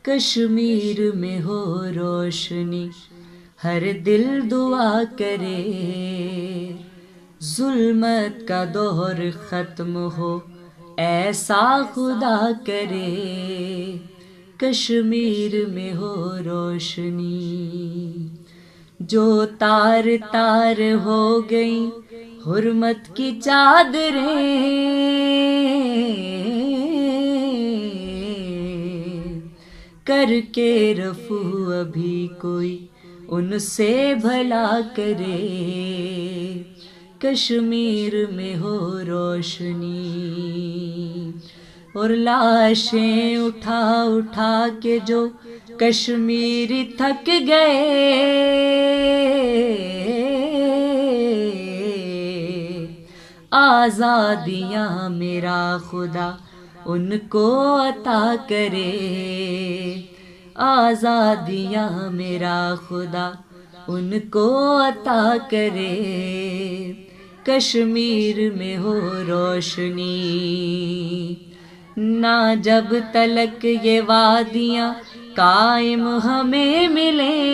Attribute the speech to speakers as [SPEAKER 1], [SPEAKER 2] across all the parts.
[SPEAKER 1] کشمیر میں ہو روشنی، ہر دل دعا کرے، ظلمت کا دور ختم ہو، ایسا خدا کرے۔ کشمیر میں ہو روشنی، جو تار تار ہو گئیں حرمت کی چادریں، کر کے رفو ابھی کوئی ان سے بھلا کرے۔ کشمیر میں ہو روشنی، اور لاشیں اٹھا اٹھا کے جو کشمیری تھک گئے، آزادیاں میرا خدا ان کو عطا کرے، آزادیاں میرا خدا ان کو عطا کرے۔ کشمیر میں ہو روشنی، نہ جب تلک یہ وادیاں قائم ہمیں ملیں،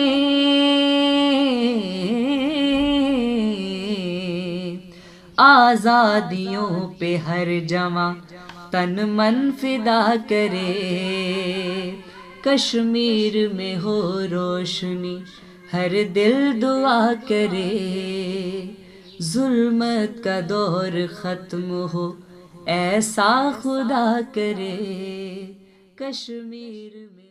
[SPEAKER 1] آزادیوں پہ ہر جواں تن من فدا کرے۔ کشمیر میں ہو روشنی، ہر دل دعا کرے، ظلمت کا دور ختم ہو، ایسا خدا کرے۔ کشمیر میں